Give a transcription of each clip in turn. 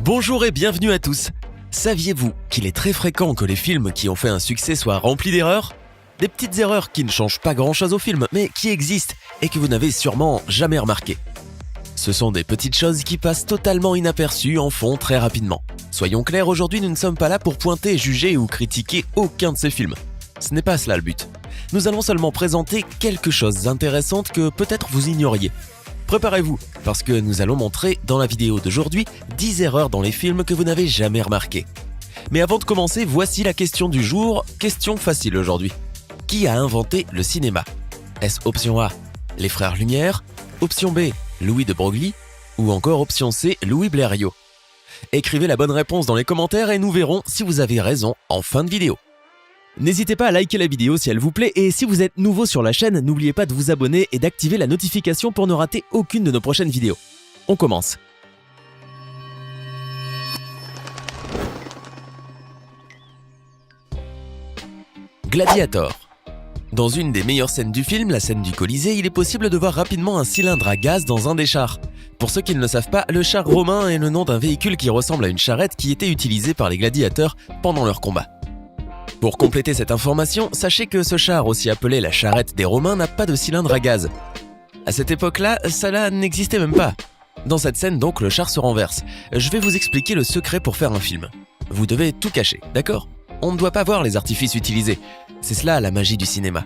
Bonjour et bienvenue à tous. Saviez-vous qu'il est très fréquent que les films qui ont fait un succès soient remplis d'erreurs ? Des petites erreurs qui ne changent pas grand-chose au film, mais qui existent et que vous n'avez sûrement jamais remarquées. Ce sont des petites choses qui passent totalement inaperçues en fond très rapidement. Soyons clairs, aujourd'hui nous ne sommes pas là pour pointer, juger ou critiquer aucun de ces films. Ce n'est pas cela le but. Nous allons seulement présenter quelque chose d'intéressant que peut-être vous ignoriez. Préparez-vous, parce que nous allons montrer dans la vidéo d'aujourd'hui 10 erreurs dans les films que vous n'avez jamais remarquées. Mais avant de commencer, voici la question du jour, question facile aujourd'hui. Qui a inventé le cinéma ? Est-ce option A, les frères Lumière, option B, Louis de Broglie, ou encore option C, Louis Blériot ? Écrivez la bonne réponse dans les commentaires et nous verrons si vous avez raison en fin de vidéo. N'hésitez pas à liker la vidéo si elle vous plaît et si vous êtes nouveau sur la chaîne, n'oubliez pas de vous abonner et d'activer la notification pour ne rater aucune de nos prochaines vidéos. On commence. Gladiator. Dans une des meilleures scènes du film, la scène du Colisée, il est possible de voir rapidement un cylindre à gaz dans un des chars. Pour ceux qui ne le savent pas, le char romain est le nom d'un véhicule qui ressemble à une charrette qui était utilisée par les gladiateurs pendant leurs combats. Pour compléter cette information, sachez que ce char, aussi appelé la charrette des Romains, n'a pas de cylindre à gaz. À cette époque-là, cela n'existait même pas. Dans cette scène donc, le char se renverse. Je vais vous expliquer le secret pour faire un film. Vous devez tout cacher, d'accord ? On ne doit pas voir les artifices utilisés. C'est cela la magie du cinéma.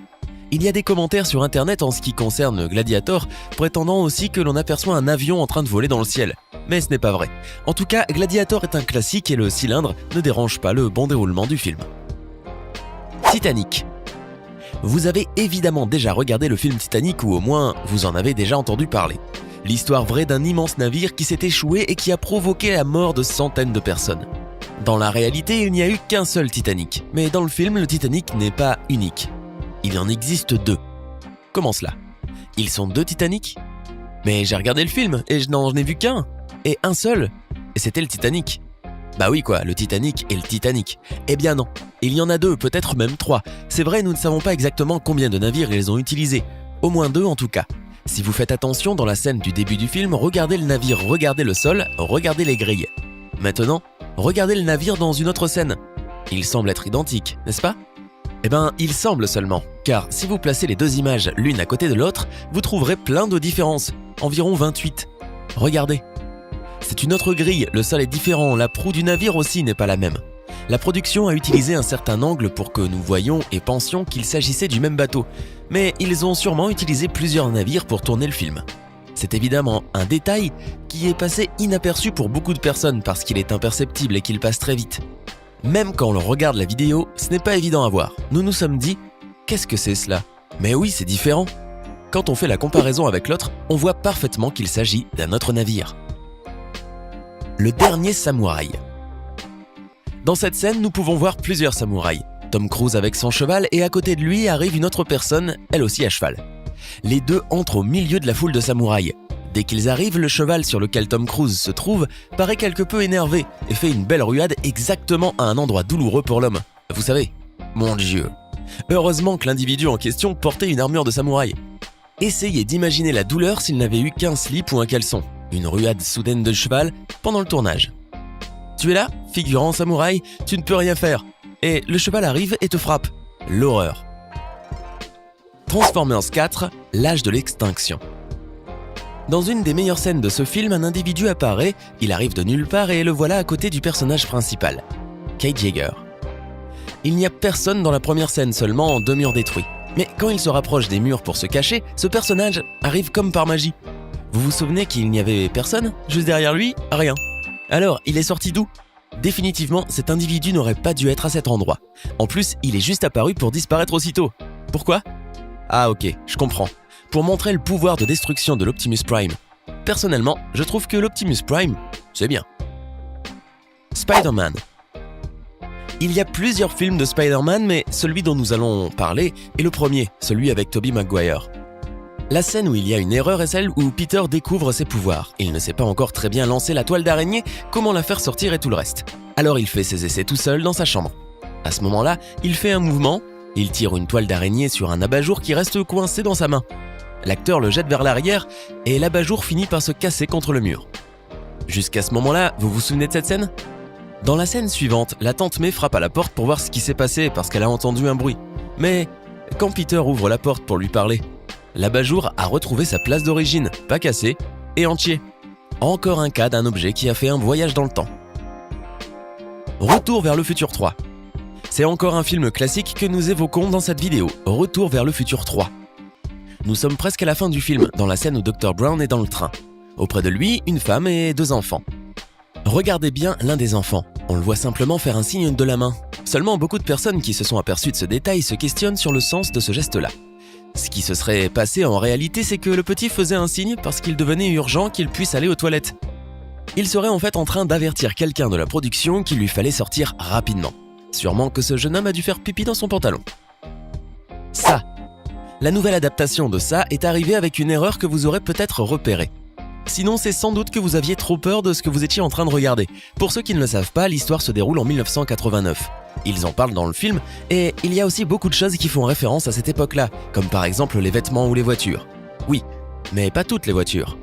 Il y a des commentaires sur internet en ce qui concerne Gladiator, prétendant aussi que l'on aperçoit un avion en train de voler dans le ciel. Mais ce n'est pas vrai. En tout cas, Gladiator est un classique et le cylindre ne dérange pas le bon déroulement du film. Titanic. Vous avez évidemment déjà regardé le film Titanic ou au moins vous en avez déjà entendu parler. L'histoire vraie d'un immense navire qui s'est échoué et qui a provoqué la mort de centaines de personnes. Dans la réalité, il n'y a eu qu'un seul Titanic, mais dans le film, le Titanic n'est pas unique. Il en existe deux. Comment cela ? Ils sont deux Titanic ? Mais j'ai regardé le film et je n'en ai vu qu'un, et un seul, et c'était le Titanic. Bah oui quoi, le Titanic et le Titanic. Eh bien non, il y en a deux, peut-être même trois. C'est vrai, nous ne savons pas exactement combien de navires ils ont utilisés. Au moins deux en tout cas. Si vous faites attention, dans la scène du début du film, regardez le navire, regardez le sol, regardez les grilles. Maintenant, regardez le navire dans une autre scène. Il semble être identique, n'est-ce pas ? Eh ben, il semble seulement, car si vous placez les deux images l'une à côté de l'autre, vous trouverez plein de différences, environ 28. Regardez. C'est une autre grille, le sol est différent, la proue du navire aussi n'est pas la même. La production a utilisé un certain angle pour que nous voyions et pensions qu'il s'agissait du même bateau, mais ils ont sûrement utilisé plusieurs navires pour tourner le film. C'est évidemment un détail qui est passé inaperçu pour beaucoup de personnes parce qu'il est imperceptible et qu'il passe très vite. Même quand l'on regarde la vidéo, ce n'est pas évident à voir. Nous nous sommes dit « Qu'est-ce que c'est cela ?» Mais oui, c'est différent. Quand on fait la comparaison avec l'autre, on voit parfaitement qu'il s'agit d'un autre navire. Le dernier samouraï. Dans cette scène, nous pouvons voir plusieurs samouraïs. Tom Cruise avec son cheval et à côté de lui arrive une autre personne, elle aussi à cheval. Les deux entrent au milieu de la foule de samouraïs. Dès qu'ils arrivent, le cheval sur lequel Tom Cruise se trouve paraît quelque peu énervé et fait une belle ruade exactement à un endroit douloureux pour l'homme. Vous savez, mon Dieu. Heureusement que l'individu en question portait une armure de samouraï. Essayez d'imaginer la douleur s'il n'avait eu qu'un slip ou un caleçon. Une ruade soudaine de cheval pendant le tournage. Tu es là, figurant samouraï, tu ne peux rien faire. Et le cheval arrive et te frappe. L'horreur. Transformers 4, l'âge de l'extinction. Dans une des meilleures scènes de ce film, un individu apparaît, il arrive de nulle part et le voilà à côté du personnage principal, Kate Jaeger. Il n'y a personne dans la première scène, seulement 2 murs détruits. Mais quand il se rapproche des murs pour se cacher, ce personnage arrive comme par magie. Vous vous souvenez qu'il n'y avait personne ? Juste derrière lui, rien. Alors, il est sorti d'où ? Définitivement, cet individu n'aurait pas dû être à cet endroit. En plus, il est juste apparu pour disparaître aussitôt. Pourquoi ? Ah ok, je comprends. Pour montrer le pouvoir de destruction de l'Optimus Prime. Personnellement, je trouve que l'Optimus Prime, c'est bien. Spider-Man. Il y a plusieurs films de Spider-Man, mais celui dont nous allons parler est le premier, celui avec Tobey Maguire. La scène où il y a une erreur est celle où Peter découvre ses pouvoirs. Il ne sait pas encore très bien lancer la toile d'araignée, comment la faire sortir et tout le reste. Alors il fait ses essais tout seul dans sa chambre. À ce moment-là, il fait un mouvement, il tire une toile d'araignée sur un abat-jour qui reste coincé dans sa main. L'acteur le jette vers l'arrière et l'abat-jour finit par se casser contre le mur. Jusqu'à ce moment-là, vous vous souvenez de cette scène ? Dans la scène suivante, la tante May frappe à la porte pour voir ce qui s'est passé parce qu'elle a entendu un bruit. Mais quand Peter ouvre la porte pour lui parler, l'abat-jour a retrouvé sa place d'origine, pas cassé, et entier. Encore un cas d'un objet qui a fait un voyage dans le temps. Retour vers le futur 3. C'est encore un film classique que nous évoquons dans cette vidéo, Retour vers le futur 3. Nous sommes presque à la fin du film, dans la scène où Dr. Brown est dans le train. Auprès de lui, une femme et 2 enfants. Regardez bien l'un des enfants. On le voit simplement faire un signe de la main. Seulement, beaucoup de personnes qui se sont aperçues de ce détail se questionnent sur le sens de ce geste-là. Ce qui se serait passé en réalité, c'est que le petit faisait un signe parce qu'il devenait urgent qu'il puisse aller aux toilettes. Il serait en fait en train d'avertir quelqu'un de la production qu'il lui fallait sortir rapidement. Sûrement que ce jeune homme a dû faire pipi dans son pantalon. Ça. La nouvelle adaptation de ça est arrivée avec une erreur que vous aurez peut-être repérée. Sinon, c'est sans doute que vous aviez trop peur de ce que vous étiez en train de regarder. Pour ceux qui ne le savent pas, l'histoire se déroule en 1989. Ils en parlent dans le film, et il y a aussi beaucoup de choses qui font référence à cette époque-là, comme par exemple les vêtements ou les voitures. Oui, mais pas toutes les voitures.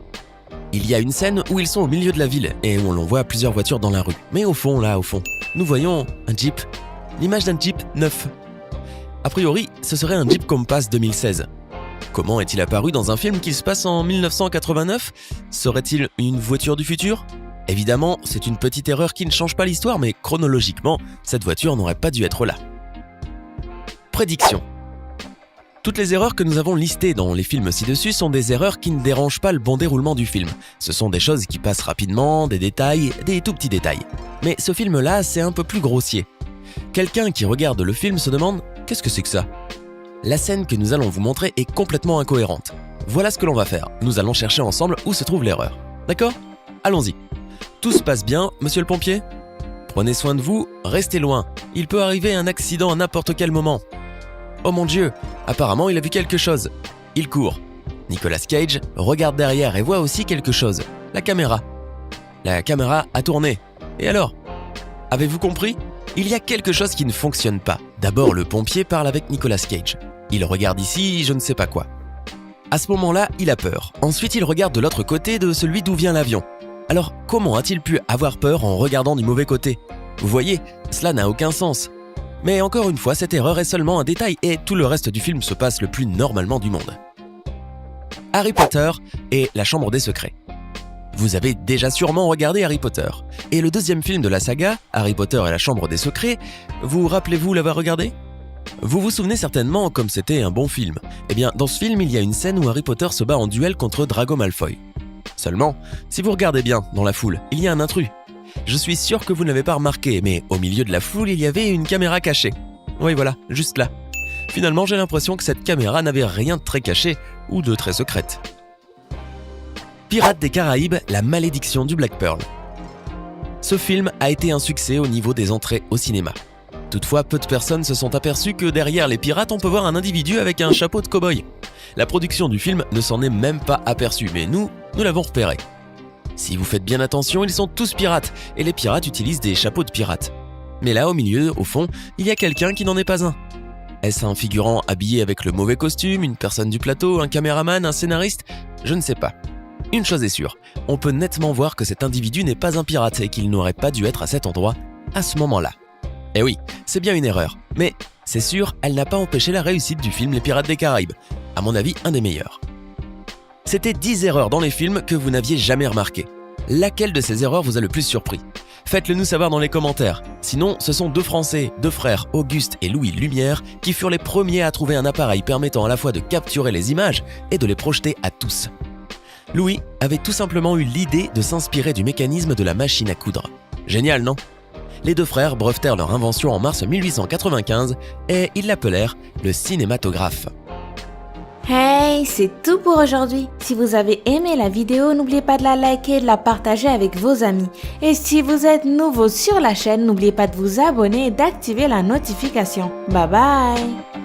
Il y a une scène où ils sont au milieu de la ville, et où l'on voit plusieurs voitures dans la rue. Mais au fond, nous voyons un Jeep. L'image d'un Jeep neuf. A priori, ce serait un Jeep Compass 2016. Comment est-il apparu dans un film qui se passe en 1989 ? Serait-il une voiture du futur ? Évidemment, c'est une petite erreur qui ne change pas l'histoire, mais chronologiquement, cette voiture n'aurait pas dû être là. Prédiction. Toutes les erreurs que nous avons listées dans les films ci-dessus sont des erreurs qui ne dérangent pas le bon déroulement du film. Ce sont des choses qui passent rapidement, des détails, des tout petits détails. Mais ce film-là, c'est un peu plus grossier. Quelqu'un qui regarde le film se demande « Qu'est-ce que c'est que ça ?» La scène que nous allons vous montrer est complètement incohérente. Voilà ce que l'on va faire. Nous allons chercher ensemble où se trouve l'erreur. D'accord ? Allons-y. Tout se passe bien, monsieur le pompier ? Prenez soin de vous, restez loin. Il peut arriver un accident à n'importe quel moment. Oh mon Dieu, apparemment il a vu quelque chose. Il court. Nicolas Cage regarde derrière et voit aussi quelque chose. La caméra. La caméra a tourné. Et alors ? Avez-vous compris ? Il y a quelque chose qui ne fonctionne pas. D'abord, le pompier parle avec Nicolas Cage. Il regarde ici, je ne sais pas quoi. À ce moment-là, il a peur. Ensuite, il regarde de l'autre côté de celui d'où vient l'avion. Alors, comment a-t-il pu avoir peur en regardant du mauvais côté ? Vous voyez, cela n'a aucun sens. Mais encore une fois, cette erreur est seulement un détail et tout le reste du film se passe le plus normalement du monde. Harry Potter et la Chambre des Secrets. Vous avez déjà sûrement regardé Harry Potter. Et le deuxième film de la saga, Harry Potter et la Chambre des Secrets, vous rappelez-vous l'avoir regardé ? Vous vous souvenez certainement comme c'était un bon film. Eh bien, dans ce film, il y a une scène où Harry Potter se bat en duel contre Drago Malfoy. Seulement, si vous regardez bien dans la foule, il y a un intrus. Je suis sûr que vous ne l'avez pas remarqué, mais au milieu de la foule, il y avait une caméra cachée. Oui, voilà, juste là. Finalement, j'ai l'impression que cette caméra n'avait rien de très caché ou de très secrète. Pirates des Caraïbes, la malédiction du Black Pearl. Ce film a été un succès au niveau des entrées au cinéma. Toutefois, peu de personnes se sont aperçues que derrière les pirates, on peut voir un individu avec un chapeau de cow-boy. La production du film ne s'en est même pas aperçue, mais nous l'avons repéré. Si vous faites bien attention, ils sont tous pirates, et les pirates utilisent des chapeaux de pirates. Mais là, au milieu, au fond, il y a quelqu'un qui n'en est pas un. Est-ce un figurant habillé avec le mauvais costume, une personne du plateau, un caméraman, un scénariste ? Je ne sais pas. Une chose est sûre, on peut nettement voir que cet individu n'est pas un pirate et qu'il n'aurait pas dû être à cet endroit, à ce moment-là. Eh oui, c'est bien une erreur, mais c'est sûr, elle n'a pas empêché la réussite du film Les Pirates des Caraïbes. À mon avis, un des meilleurs. C'était 10 erreurs dans les films que vous n'aviez jamais remarquées. Laquelle de ces erreurs vous a le plus surpris ? Faites-le nous savoir dans les commentaires. Sinon, ce sont 2 Français, 2 frères, Auguste et Louis Lumière, qui furent les premiers à trouver un appareil permettant à la fois de capturer les images et de les projeter à tous. Louis avait tout simplement eu l'idée de s'inspirer du mécanisme de la machine à coudre. Génial, non ? Les 2 frères brevetèrent leur invention en mars 1895 et ils l'appelèrent le cinématographe. Hey, c'est tout pour aujourd'hui. Si vous avez aimé la vidéo, n'oubliez pas de la liker et de la partager avec vos amis. Et si vous êtes nouveau sur la chaîne, n'oubliez pas de vous abonner et d'activer la notification. Bye bye!